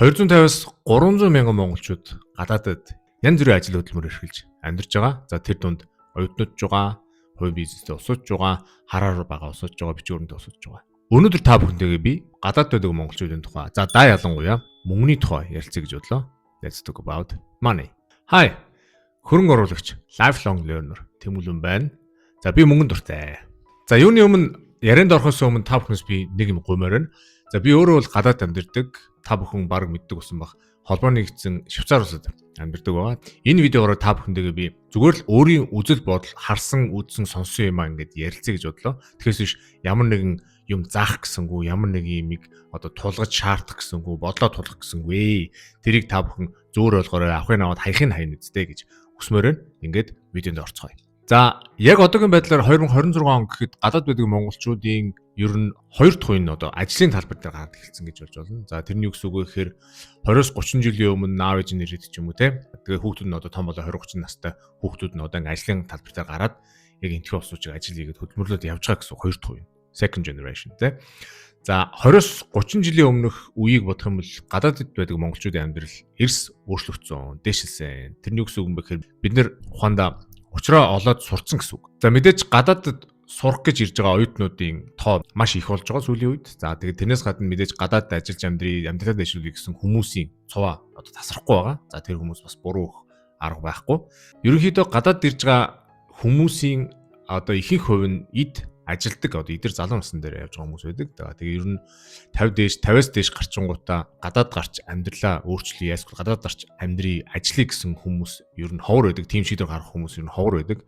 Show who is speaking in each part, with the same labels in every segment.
Speaker 1: 250-аас 300 мянган монголчууд гадаадад янз бүрийн ажил хөдөлмөр эрхэлж амьдарч байгаа. За тэр дунд оюутнууд ч байгаа, хувь бизнестэй усууч байгаа, хараар байгаа усууч байгаа, бичвэрнтэй усууч байгаа. Өнөөдөр та бүхэнтэйгээ би гадаадд байдаг монголчуудын тухай, за даа ялангуяа мөнгөний тухай ярилцъя гэж бодлоо. Let's talk about money. Hi. Хөрөнгө оруулагч, lifelong learner Тэмүүлэн байна. За би мөнгөнд дуртай. За юуны өмнө ярианд орохоос өмнө та бүхнээс би нэг юм гуймаар байна. За би өөрөө бол гадаад амьдардаг. Та бүхэн баг мэддэг усан баг. Холбооны нэгдсэн Швейцар улсад амьдардаг байгаа. Энэ видеогоор та бүхэндээ би зүгээр л өөрийн үзэл бодол, харсан, үзсэн, сонссон юм аа ингээд ярилцъя гэж бодлоо. Тэгэхээс биш ямар нэгэн юм заах гэсэнгүү, ямар нэг юмыг одоо тулгаж шаардах гэсэнгүү, бодлоо тулах гэсэнгүү. Тэрийг та бүхэн зөөр ойлгоорой, авахын аваад хаяхын хаяна үстэй гэж хүсмээр байна. Ингээд видеонд орцгоё. За яг одоогийн байдлаар 2026 он гэхэд гадаад байдаг монголчуудын ер нь 2 дахь үе нь одоо ажлын талбар дээр гараад эхэлсэн гэж болж байна. За тэрний юу гэсэн үг вэ гэхээр 20-30 жилийн өмнө наав ээж нэрээд ч юм уу те. Тэгээ хүүхдүүд нь одоо том болоо 20-30 настай хүүхдүүд нь одоо ингээ ажлын талбар дээр гараад яг энтхүү усууч ажил хийгээд хөдөлмөрлөд явж байгаа гэсэн 2 дахь үе. Second generation те. За 20-30 жилийн өмнөх үеийг бодох юм бол гадаадд байдаг монголчуудын амьдрал эрс өөрчлөгдсөн, дээшилсэн. Тэрний юу гэсэн үг юм бэ гэхээр бид нэр ухаандаа учраа олоод сурцсан гэсэн үг. За мэдээж гадаадд сурах гэж ирж байгаа оюутнуудын тоо маш их болж байгаа сүүлийн үед. За тэгээд тэрнээс гадна мэдээж гадаадд ажиллаж амьдралаа дэвшүүлэх гэсэн хүмүүсийн цуваа одоо тасрахгүй байгаа. За тэр хүмүүс бас буруу арга байхгүй. Ерөнхийдөө гадаадд ирж байгаа хүмүүсийн одоо ихэнх хувь нь эд ажилдаг одоо эдгээр залуу насны дээр явж байгаа хүмүүс байдаг. Тэгээ ер нь 50-аас дээш гарчингуудаа гадаад гарч амьдралаа өөрчлөе, эсвэл гадаад гарч амьдрий, ажиллая гэсэн хүмүүс ер нь ховор байдаг. Тим шийдвэр гаргах хүмүүс ер нь ховор байдаг.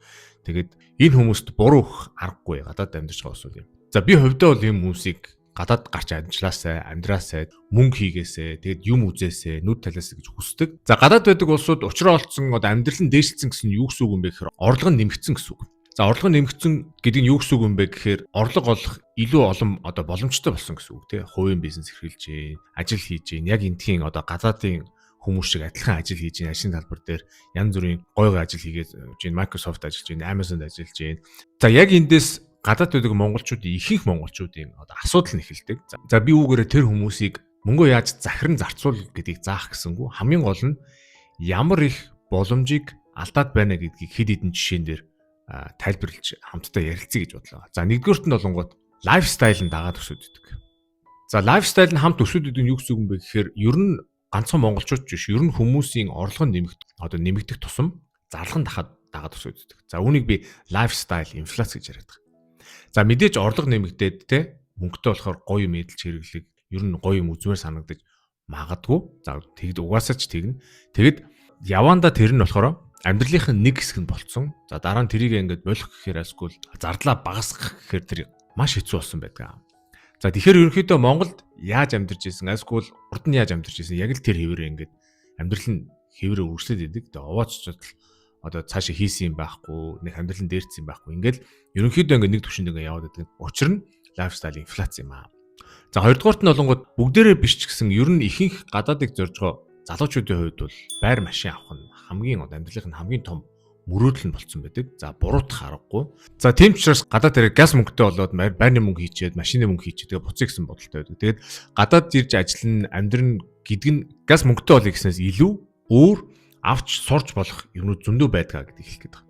Speaker 1: Тэгээд энэ хүмүүст буруу аргагүй гадаад амьдарч байгаа хүмүүс юм. За би хувьдаа бол ийм хүмүүсийг гадаад гарч ажилласаа, амьдраасаа, мөнгө хийгээсээ, тэгээд юм үзээсээ, нүд талаасаа гэж хүсдэг. За гадаад байдаг улсууд учраа олцсон одоо амьдрал нь дээшилсэн гэсэн юу гэсэн үг юм бэ гэхээр орлого нь нэмэгдсэн гэсэн үг. За орлого нэмэгдсэн гэдэг нь юу гэсэн үг юм бэ гэхээр орлого олох илүү олон одоо боломжтой болсон гэсэн үг тий. Хувийн бизнес эрхэлж гээ, ажил хийж гээ. Яг энтхийн одоо гадаадын хүмүүс шиг адилхан ажил хийж гээ, ажлын талбар дээр янз бүрийн гой ажил хийгээд гээ, Microsoft ажиллаж гээ, Amazon ажиллаж гээ. За яг эндээс гадаад байдаг монголчуудын ихэнх монголчуудын одоо асуудал нь эхэлдэг. За би үүгээрээ тэр хүмүүсийг мөнгөө яаж захиран зарцуул гэдгийг заах гэсэнгүү хамгийн гол нь ямар их боломжийг алдаад байна гэдгийг хэд хэдэн жишээн дээр тайлбарлаж хамтдаа ярилцъя гэж бодлоо. За нэгдүгээрт нь болонгууд лайфстайл нь дагаад өсөддөг. За лайфстайл нь хамт өсөддөг нь юу гэсэн үг юм бэ гэхээр ер нь ганцхан монголчууд биш, ер нь хүмүүсийн орлого нэмэгдэх тусам зарлага нь дагаад өсөддөг. За үүнийг би лайфстайл инфляц гэж яриад байгаа. За мэдээж орлого нэмэгдээд те мөнгөтэй болохоор гоё юм эдэлж хэрэглэх, ер нь гоё юм үзмээр санагдаж магадгүй. За тэгэд угаасаа ч тэгнэ. Тэгэд яванда тэр нь болохоор амьдралынх нь нэг хэсэг нь болцсон. За дараа нь тэрийг ингээд болох гэхээр эсвэл зардлаа багасгах гэхээр тэр маш хэцүү болсон байдаг. За тэгэхээр ерөнхийдөө Монголд яаж амьдарч ирсэн, эсвэл урд нь яаж амьдарч ирсэн, яг л тэр хэвээрээ ингээд амьдрал нь хэвээрээ үргэлжлээд идэг. Тэгээ овооччод одоо цаашаа хийсэн юм байхгүй, нэг амьдрал нь дээрцсэн юм байхгүй. Ингээд ерөнхийдөө ингээд нэг түвшинд ингээд яваад байдаг. Учир нь лайфстайл инфляц юм аа. За хоёрдугаарт нь болонгод бүгдээрээ биш ч гэсэн ер нь ихэнх гадаадыг зорж байгаа залуучуудын хувьд бол байр машин авах нь хамгийн амьдралынх нь хамгийн том мөрөөдөл нь болцсон байдаг. За буруутах аргагүй. За тийм ч учраас гадаад дээр газ мөнгөтэй болоод байрны мөнгө хийчихэд, машины мөнгө хийчихэд тэгээ буцъя гэсэн бодолтой байдаг. Тэгээд гадаад ирж ажиллана, амьдрын гэдэг нь газ мөнгөтэй болъё гэснээс илүү өөр авч сурч болох юмнууд зөндөө байдгаа гэдэг хэлэх гээд байна.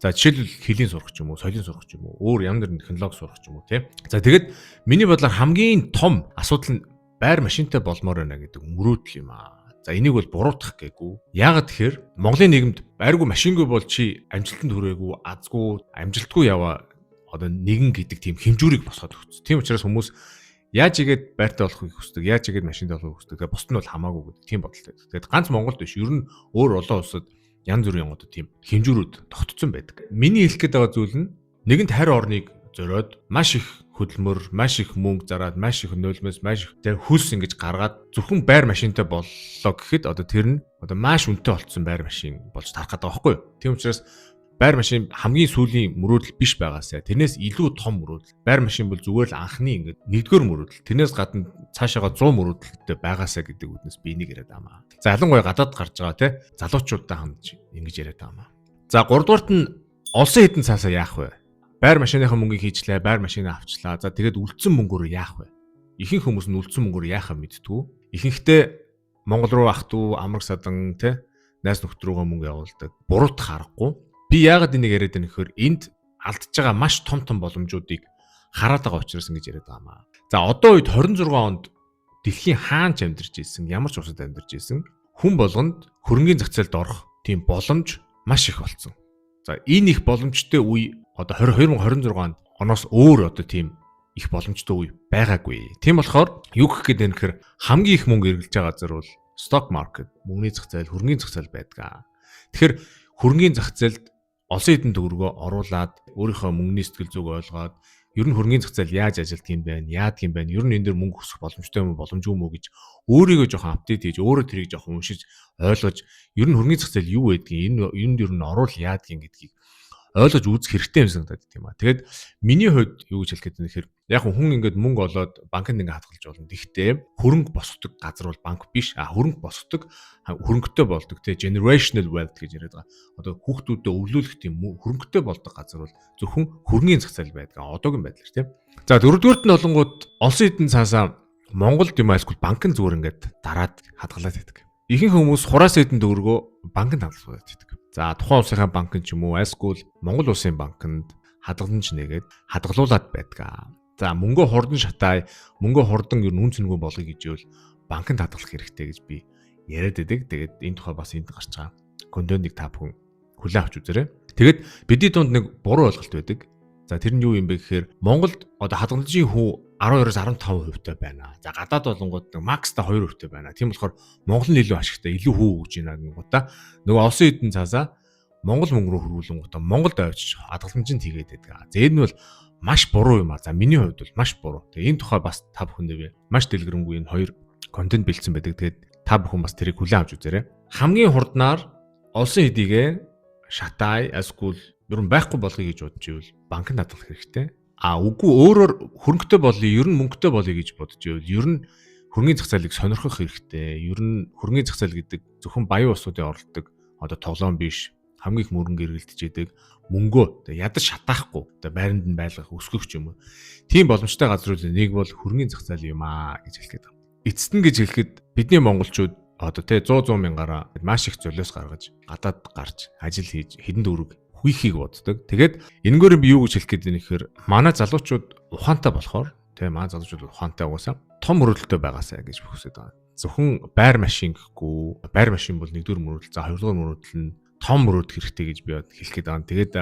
Speaker 1: За жишээлбэл хэлийн сурах ч юм уу, соёлын сурах ч юм уу, өөр ямар нэгэн технологи сурах ч юм уу тийм. За тэгээд миний бодлоор хамгийн том асуудал нь байр машинтай болмоор байна гэдэг мөрөөдөл юм аа. За энийг бол буруутгах гээгүй. Яагаад тэгэхээр Монголын нийгэмд байргүй машингүй бол чи амжилтанд хүрээгүй, азгүй, амжилтгүй яваа одоо нэгэн гэдэг тийм хэмжүүрийг босгоод өгсөн. Тийм учраас хүмүүс яаж игээд байртай болохыг хүсдэг, яаж игээд машинтай болохыг хүсдэг. Тэгээ бусд нь бол хамаагүй гэдэг тийм бодолтой. Тэгээд ганц Монголд биш, ер нь өөр олон улсад янз бүрийн одоо тийм хэмжүүрүүд тогтцсон байдаг. Миний хэлэх гээд байгаа зүйл нь нэгэнт харь орныг зориод маш их хөдөлмөр, маш их мөнгө зараад, маш их нулимс, маш их тэр хүс ингэж гаргаад зөвхөн байр машинтай боллоо гэхэд одоо тэр нь одоо маш үнэтэй болцсон байр машин болж тарах гэдэг байхгүй юу? Тийм учраас байр машин хамгийн сүүлийн мөрөөдөл биш байгаасаа тэрнээс илүү том мөрөөдөл. Байр машин бол зүгээр л анхны ингэ нэгдүгээр мөрөөдөл. Тэрнээс гадна цаашаага 100 мөрөөдөлтэй байгаасаа гэдэг үгнээс би энийг яриад байгаа маа. За ялангуяа гадаад гарч байгаа те залуучуудаа хандж ингэж яриад байгаа маа. За 3 дугаарт нь олсон хэдэн цаасаа яах вэ? Байр машиныхаа мөнгийг хийчлээ, байр машин авчлаа. За тэгээд үлдсэн мөнгөөр яах вэ? Ихэнх хүмүүс нь үлдсэн мөнгөөр яахаа мэдтгүү. Ихэнхдээ Монгол руу ах トゥ амраг садан те найс нөхд рүүгээ мөнгө явуулдаг. Бурууд харахгүй. Би яагаад энийг яриад байна гэхээр энд алдж байгаа маш том боломжуудыг хараад байгаа учраас ингэж яриад байгаа маа. За одоо үед 26 онд дэлхийн хаанч амьдарч ирсэн, ямар ч улсад амьдарч ирсэн хүн болгонд хөрөнгөний зах зээлд орох тийм боломж маш их болсон. За энэ их боломжтой үе одоо 2026 оноос өөр одоо тийм их боломжтой үе байгаагүй. Тийм болохоор юу гэх гээд байна гэхээр хамгийн их мөнгө эргэлж байгаа газар бол stock market, мөнгөний зах зээл, хөрөнгөний зах зээл байдаг. Тэгэхээр хөрөнгөний зах зээлд олон хэдэн төгрөгөө оруулаад өөрийнхөө мөнгөний сэтгэл зүг ойлгоод ер нь хөрөнгөний зах зээл яаж ажилтг юм бэ? Яадаг юм бэ? Ер нь энэ дэр мөнгө өсөх боломжтой юм уу, боломжгүй юм уу гэж өөрийгөө жоохон апдейт хийж, өөрөө тэрийг жоохон уншиж, ойлгож, ер нь хөрөнгөний зах зээл юу байдгийг, энэ ер нь оруул яадаг юм гэдгийг ойлгож үзэх хэрэгтэй юм санагдаад тийм ба. Тэгээд миний хувьд юу гэж хэлэх гээд байна гэхээр яг хүн ингээд мөнгө олоод банкнд ингээд хадгалж болно. Гэхдээ хөрөнгө босгодог газар бол банк биш. Хөрөнгө босгодог хөрөнгөтэй болдог те generational wealth гэж яриад байгаа. Одоо хүүхдүүдэд өвлүүлэх тийм хөрөнгөтэй болдог газар бол зөвхөн хөрөнгөний зах зээл байдаг. Одоогийн байдлаар тийм. За дөрөвдүгüүрт нь олонгууд олон хэдэн цаасаа Монголд юм айлсгүй банкн зүгээр ингээд дараад хадгалаад байдаг. Ихэнх хүмүүс хураас хэдэн төгрөгөө банкнд хадгалаад байдаг. За тухайн улсынхаа банкнд ч юм уу айлсгүй Монгол улсын банкнд хадгаламж нэгээд хадгалуулад байдаг. За мөнгө хурдан шатай, мөнгө хурдан ер нь үн цэнгүй болгоё гэж ивэл банкнд хадгалах хэрэгтэй гэж би яриад байдаг. Тэгээд энэ тухай бас энд гарч байгаа контентыг та бүхэн хүлээн авч үзээрэй. Тэгээд бидний дунд нэг буруу ойлголт байдаг. За тэр нь юу юм бэ гэхээр Монголд одоо хадгаламжийн хүү 12-оос 15% байна. За гадаад болонгууд макстай 2% байна. Тийм болохоор Монгол нь илүү ашигтай, илүү хүү өгж байна гингуудаа. Нөгөө олон хэдэн цаасаа Монгол мөнгө рүү хөрвүүлэнгуудаа Монголд авчиж хадгаламжинд хийгээд байдаг. За энэ бол маш буруу юм а. За миний хувьд бол маш буруу. Тэгээ энэ тухай бас та бүхэндээ би маш дэлгэрэнгүй энэ хоёр контент бэлдсэн байдаг. Тэгээд та бүхэн бас тэрийг хүлээн авч үзээрэй. Хамгийн хурднаар олсон хэдийгээ шатай, аскул ер нь байхгүй болгоё гэж бодож ивэл банкнд хадгалах хэрэгтэй. Үгүй өөрөөр хөрөнгөтэй болъё, ер нь мөнгөтэй болъё гэж бодож ивэл ер нь хөрөнгөний зах зээлийг сонирхох хэрэгтэй. Ер нь хөрөнгөний зах зээл гэдэг зөвхөн баян усуудын оролдог одоо тоглоом биш. Хамгийн их мөнгө эргэлдэж идэг мөнгөө ядарч шатаахгүй одоо байранд нь байлгах өсгөх ч юм уу. Тийм боломжтой газрууд нэг бол хөрөнгөний зах зээл юм аа гэж хэлэх гээд байна. Эцэст нь гэж хэлэхэд бидний монголчууд одоо 100 мянгаараа маш их золиос гаргаж гадаад гарч ажил хийж хэдэн төгрөг хүйхийг боддог. Тэгээд энэгээр би юу гэж хэлэх гээд байна гэхээр манай залуучууд ухаантай болохоор манай залуучууд ухаантай угаасаа том мөрөлдөлтөй байгаасаа гэж хүсэж байгаа. Зөвхөн байр машин гэхгүй байр машин бол нэгдүгээр мөрөлдөл, за хоёрдугаар мөрөлдөл нь том мөрөөдөл хэрэгтэй гэж би хэлэх гээд байгаа. Тэгээд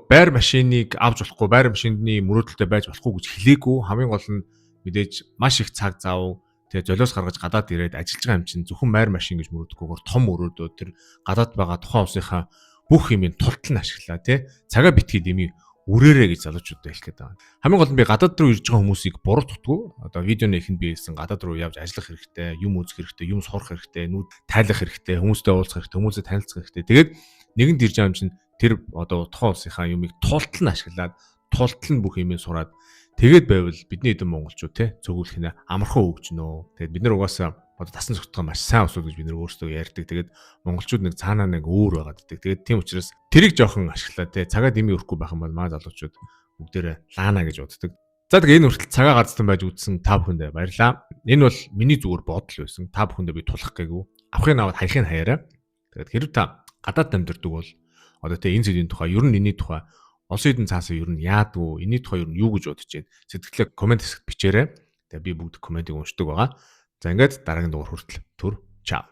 Speaker 1: байр машиныг авч болохгүй, байр машины мөрөөдөлтэй байж болохгүй гэж хэлээгүй. Хамгийн гол нь мэдээж маш их цаг зав тэгээ золиос гаргаж гадаад ирээд ажиллаж байгаа юм чинь зөвхөн байр машин гэж мөрөөдөхгүйгээр том мөрөөдөө тэр гадаад байгаа тухайн улсынхаа бүх юмыг тултал нь ашиглаа цагаа битгий дэмий үрээрээ гэж залуучуудад хэлэх гээд байгаа. Хамгийн гол нь би гадаад руу ирж байгаа хүмүүсийг буруутгахгүй. Одоо видеоны эхэнд би хэлсэн гадаад руу явж ажиллах хэрэгтэй, юм үзэх хэрэгтэй, юм сурах хэрэгтэй, нүд тайлах хэрэгтэй, хүмүүстэй уулзах хэрэгтэй, хүмүүстэй танилцах хэрэгтэй. Тэгээд нэгэнд ирж байгаа юм чинь тэр одоо тухайн улсынхаа юмыг тултал нь ашиглаад тултал нь бүх юмыг сураад тэгээд байвал бидний эдэн монголчууд цогүүлэх нэ амархан өгчнөө. Тэгээд бид нар угаасаа одоо тасн цогтгоо маш сайн усууд гэж бид нар өөрсдөө ярьдаг. Тэгээд монголчууд нэг цаанаа нэг өөр байгаад байдаг. Тэгээд тийм учраас тэрийг жоохон ашиглаад цагаа дэмий өрөхгүй байх юм бол маа залуучууд бүгдээрээ лаана гэж боддог. За тэгээд энэ хүртэл цагаа газтан байж үзсэн та бүхэндээ баярлалаа. Энэ бол миний зүгээр бодол байсан. Та бүхэндээ би тулах гээгүй. Авахыг аваад хаяхыг хаяарай. Тэгээд хэрэг та гадаад амьдардаг бол одоо энэ зүйлийн тухай ер нь энэний тухай олон хэдэн цаасаа ер нь яадгүй энэний тухай ер нь юу гэж бодож байна сэтгэлээ комент хэсэгт бичээрэй. Тэгээ би бүгд комментиг уншдаг байгаа. За ингээд дараагийн дугаар хүртэл түр чао.